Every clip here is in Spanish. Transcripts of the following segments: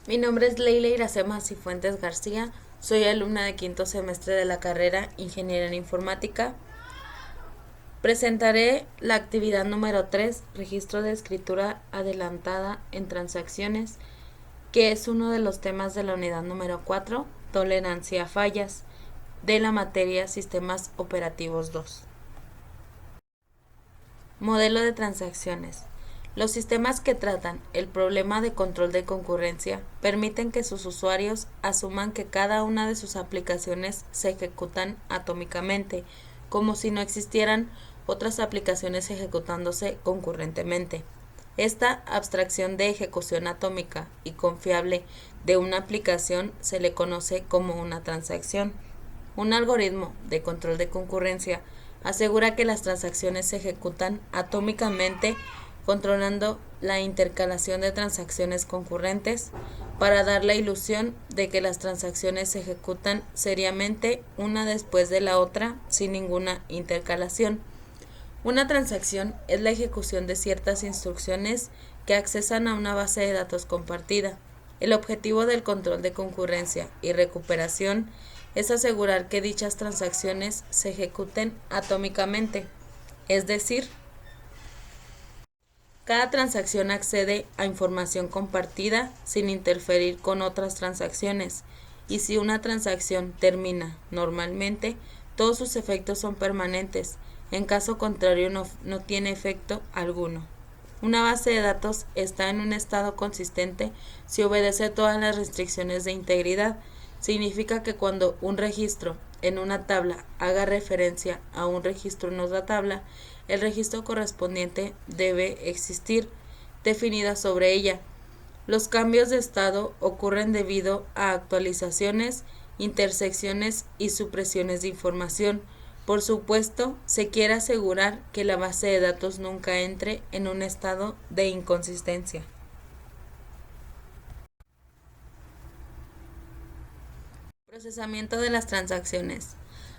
Mi nombre es Leila Iracema Cifuentes García, soy alumna de quinto semestre de la carrera Ingeniería en Informática. Presentaré la actividad número 3, registro de escritura adelantada en transacciones, que es uno de los temas de la unidad número 4, tolerancia a fallas, de la materia Sistemas Operativos 2. Modelo de transacciones. Los sistemas que tratan el problema de control de concurrencia permiten que sus usuarios asuman que cada una de sus aplicaciones se ejecutan atómicamente, como si no existieran otras aplicaciones ejecutándose concurrentemente. Esta abstracción de ejecución atómica y confiable de una aplicación se le conoce como una transacción. Un algoritmo de control de concurrencia asegura que las transacciones se ejecutan atómicamente, controlando la intercalación de transacciones concurrentes para dar la ilusión de que las transacciones se ejecutan seriamente una después de la otra sin ninguna intercalación. Una transacción es la ejecución de ciertas instrucciones que accesan a una base de datos compartida. El objetivo del control de concurrencia y recuperación es asegurar que dichas transacciones se ejecuten atómicamente, es decir, cada transacción accede a información compartida sin interferir con otras transacciones, y si una transacción termina normalmente, todos sus efectos son permanentes, en caso contrario no tiene efecto alguno. Una base de datos está en un estado consistente si obedece todas las restricciones de integridad. Significa que cuando un registro en una tabla haga referencia a un registro en otra tabla, el registro correspondiente debe existir definida sobre ella. Los cambios de estado ocurren debido a actualizaciones, intersecciones y supresiones de información. Por supuesto, se quiere asegurar que la base de datos nunca entre en un estado de inconsistencia. Procesamiento de las transacciones.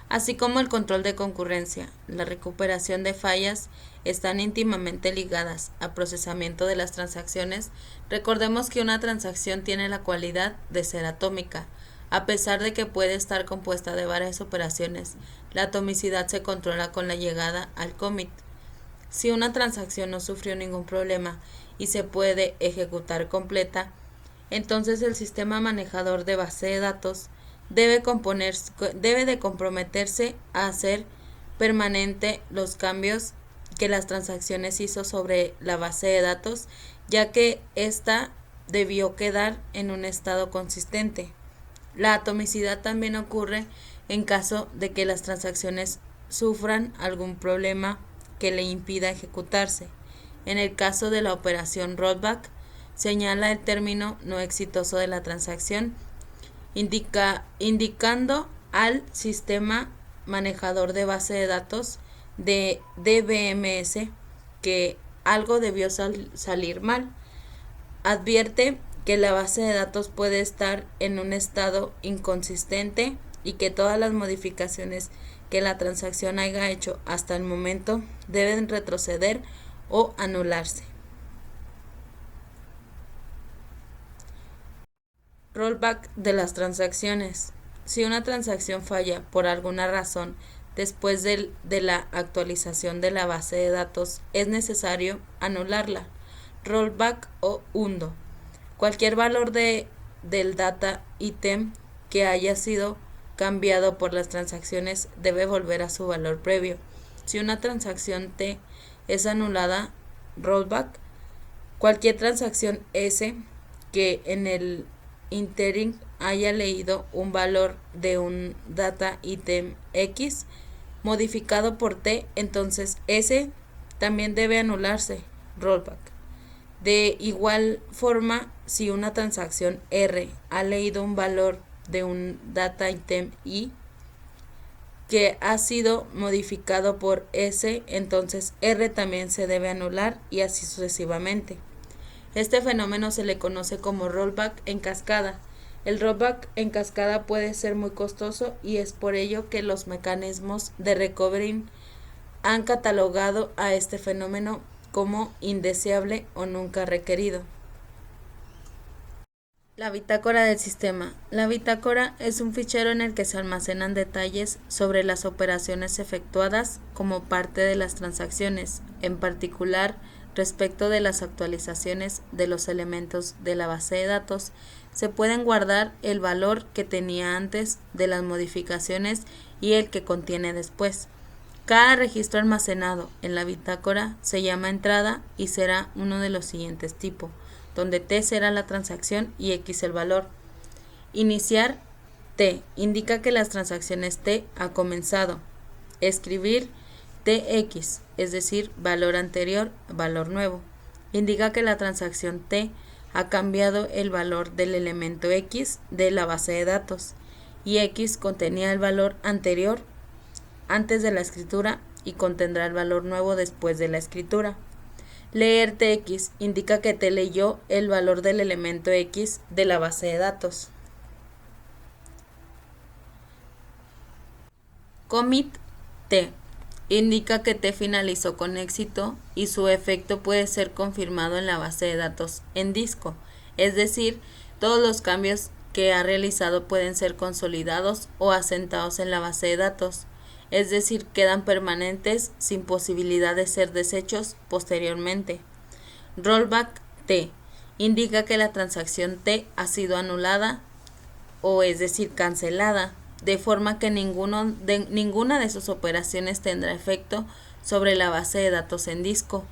Así como el control de concurrencia, la recuperación de fallas están íntimamente ligadas al procesamiento de las transacciones. Recordemos que una transacción tiene la cualidad de ser atómica, a pesar de que puede estar compuesta de varias operaciones. La atomicidad se controla con la llegada al commit. Si una transacción no sufrió ningún problema y se puede ejecutar completa, entonces el sistema manejador de base de datos debe de comprometerse a hacer permanente los cambios que las transacciones hizo sobre la base de datos, ya que ésta debió quedar en un estado consistente. La atomicidad también ocurre en caso de que las transacciones sufran algún problema que le impida ejecutarse. En el caso de la operación rollback, señala el término no exitoso de la transacción, indicando al sistema manejador de base de datos de DBMS que algo debió salir mal. Advierte que la base de datos puede estar en un estado inconsistente y que todas las modificaciones que la transacción haya hecho hasta el momento deben retroceder o anularse. Rollback de las transacciones. Si una transacción falla por alguna razón después de la actualización de la base de datos, es necesario anularla. Rollback o undo. Cualquier valor del data item que haya sido cambiado por las transacciones debe volver a su valor previo. Si una transacción T es anulada, rollback. Cualquier transacción S que en el interim haya leído un valor de un data item X modificado por T, entonces S también debe anularse, rollback. De igual forma, si una transacción R ha leído un valor de un data item Y que ha sido modificado por S, entonces R también se debe anular y así sucesivamente. Este fenómeno se le conoce como rollback en cascada. El rollback en cascada puede ser muy costoso y es por ello que los mecanismos de recovery han catalogado a este fenómeno como indeseable o nunca requerido. La bitácora del sistema. La bitácora es un fichero en el que se almacenan detalles sobre las operaciones efectuadas como parte de las transacciones, en particular respecto de las actualizaciones de los elementos de la base de datos. Se pueden guardar el valor que tenía antes de las modificaciones y el que contiene después. Cada registro almacenado en la bitácora se llama entrada y será uno de los siguientes tipos, donde T será la transacción y X el valor. Iniciar T indica que las transacciones T ha comenzado. Escribir TX, es decir, valor anterior, valor nuevo, indica que la transacción T ha cambiado el valor del elemento X de la base de datos y X contenía el valor anterior antes de la escritura y contendrá el valor nuevo después de la escritura. Leer TX indica que T leyó el valor del elemento X de la base de datos. Commit T indica que T finalizó con éxito y su efecto puede ser confirmado en la base de datos en disco, es decir, todos los cambios que ha realizado pueden ser consolidados o asentados en la base de datos, es decir, quedan permanentes sin posibilidad de ser deshechos posteriormente. Rollback T indica que la transacción T ha sido anulada o es decir, cancelada, de forma que ninguna de sus operaciones tendrá efecto sobre la base de datos en disco,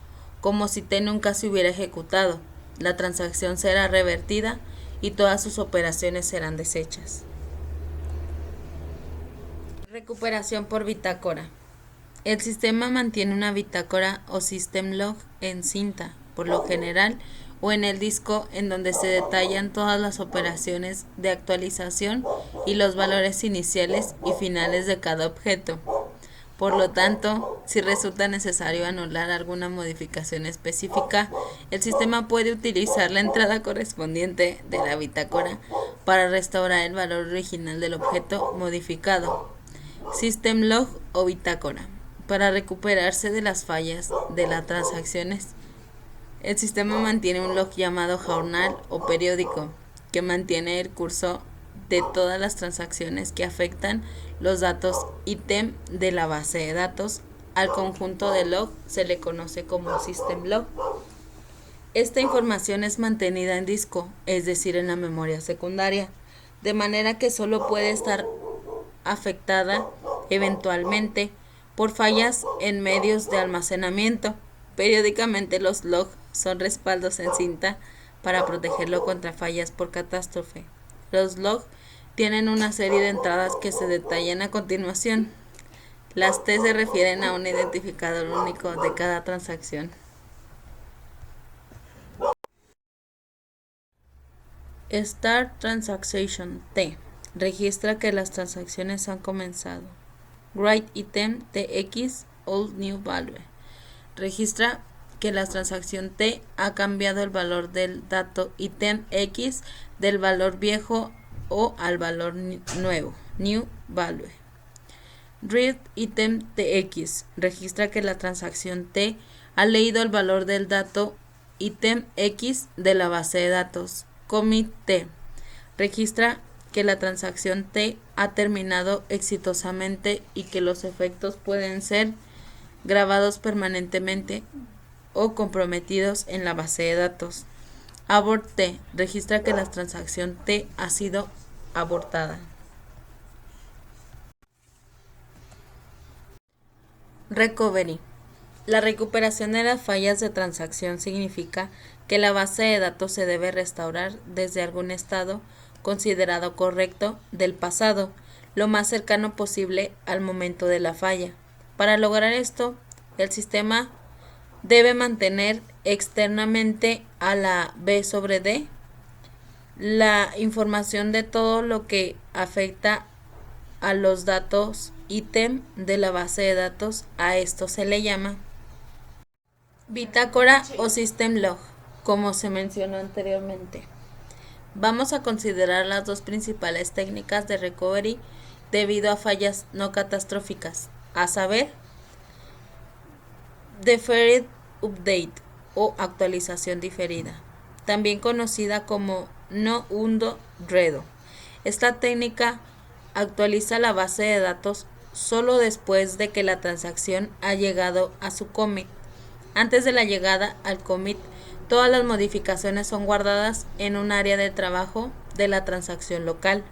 como si T nunca se hubiera ejecutado. La transacción será revertida y todas sus operaciones serán deshechas. Recuperación por bitácora. El sistema mantiene una bitácora o system log en cinta, por lo general, o en el disco en donde se detallan todas las operaciones de actualización y los valores iniciales y finales de cada objeto. Por lo tanto, si resulta necesario anular alguna modificación específica, el sistema puede utilizar la entrada correspondiente de la bitácora para restaurar el valor original del objeto modificado. System log o bitácora. Para recuperarse de las fallas de las transacciones, el sistema mantiene un log llamado journal o periódico, que mantiene el curso de todas las transacciones que afectan los datos ítem de la base de datos. Al conjunto de log se le conoce como system log. Esta información es mantenida en disco, es decir, en la memoria secundaria, de manera que solo puede estar afectada eventualmente por fallas en medios de almacenamiento. Periódicamente los logs son respaldos en cinta para protegerlo contra fallas por catástrofe. Los logs tienen una serie de entradas que se detallan a continuación. Las T se refieren a un identificador único de cada transacción. Start Transaction T registra que las transacciones han comenzado. Write Item TX Old New Value registra que la transacción T ha cambiado el valor del dato ítem X del valor viejo o al valor nuevo, New Value. Read Item TX registra que la transacción T ha leído el valor del dato ítem X de la base de datos. Commit T registra que la transacción T ha terminado exitosamente y que los efectos pueden ser grabados permanentemente o comprometidos en la base de datos. Abort T registra que la transacción T ha sido abortada. Recovery. La recuperación de las fallas de transacción significa que la base de datos se debe restaurar desde algún estado considerado correcto del pasado, lo más cercano posible al momento de la falla. Para lograr esto, el sistema debe mantener externamente a la B sobre D la información de todo lo que afecta a los datos ítem de la base de datos. A esto se le llama bitácora o system log, como se mencionó anteriormente. Vamos a considerar las dos principales técnicas de recovery debido a fallas no catastróficas, a saber, Deferred Update o actualización diferida. también conocida como no hundo redo. Esta técnica actualiza la base de datos solo después de que la transacción ha llegado a su commit. Antes de la llegada al commit, todas las modificaciones son guardadas en un área de trabajo de la transacción local.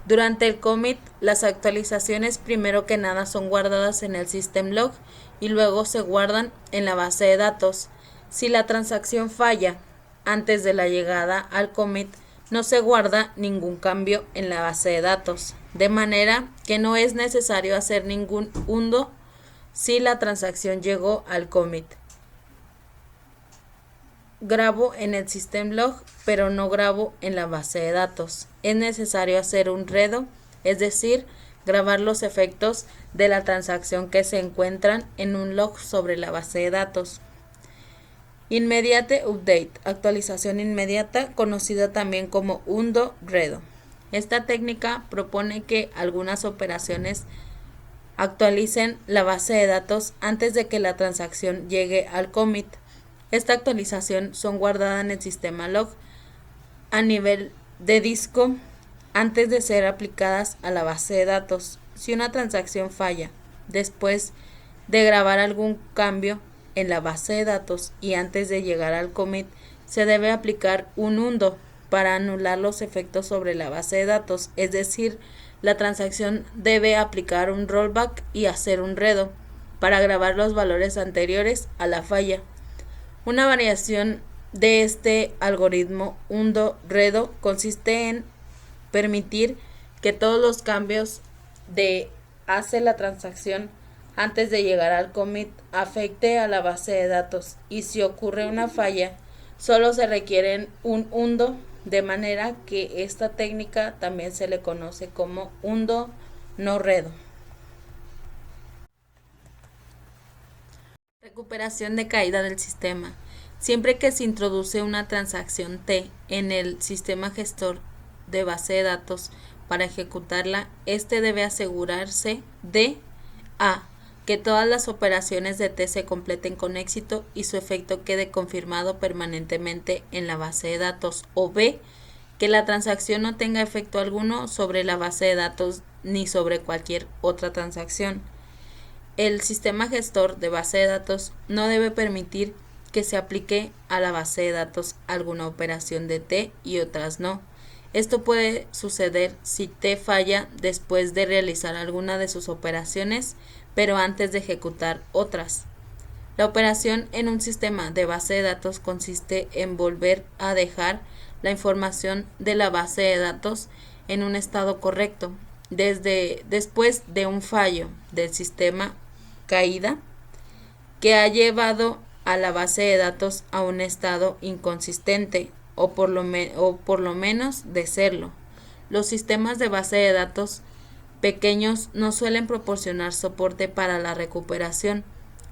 Durante el commit, las actualizaciones primero que nada son guardadas en el system log y luego se guardan en la base de datos. Si la transacción falla antes de la llegada al commit, no se guarda ningún cambio en la base de datos, de manera que no es necesario hacer ningún undo si la transacción llegó al commit. Grabo en el system log, pero no grabo en la base de datos. Es necesario hacer un redo, es decir, grabar los efectos de la transacción que se encuentran en un log sobre la base de datos. Immediate Update, actualización inmediata, conocida también como undo redo. Esta técnica propone que algunas operaciones actualicen la base de datos antes de que la transacción llegue al commit. Esta actualización son guardadas en el sistema log a nivel de disco antes de ser aplicadas a la base de datos. Si una transacción falla después de grabar algún cambio en la base de datos y antes de llegar al commit, se debe aplicar un undo para anular los efectos sobre la base de datos, es decir, la transacción debe aplicar un rollback y hacer un redo para grabar los valores anteriores a la falla. Una variación de este algoritmo undo-redo consiste en permitir que todos los cambios de hace la transacción antes de llegar al commit afecte a la base de datos, y si ocurre una falla, solo se requiere un undo, de manera que esta técnica también se le conoce como undo no redo. Recuperación de caída del sistema. Siempre que se introduce una transacción T en el sistema gestor de base de datos para ejecutarla, este debe asegurarse de A. Que todas las operaciones de T se completen con éxito y su efecto quede confirmado permanentemente en la base de datos, o B. Que la transacción no tenga efecto alguno sobre la base de datos ni sobre cualquier otra transacción. El sistema gestor de base de datos no debe permitir que se aplique a la base de datos alguna operación de T y otras no. Esto puede suceder si T falla después de realizar alguna de sus operaciones, pero antes de ejecutar otras. La operación en un sistema de base de datos consiste en volver a dejar la información de la base de datos en un estado correcto, después de un fallo del sistema caída que ha llevado a la base de datos a un estado inconsistente o por lo menos de serlo. Los sistemas de base de datos pequeños no suelen proporcionar soporte para la recuperación.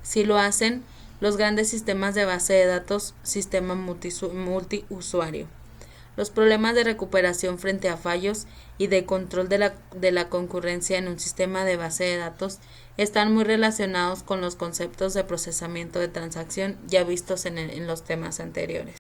Si lo hacen, los grandes sistemas de base de datos, sistema multiusuario. Los problemas de recuperación frente a fallos y de control de la concurrencia en un sistema de base de datos están muy relacionados con los conceptos de procesamiento de transacción ya vistos en los temas anteriores.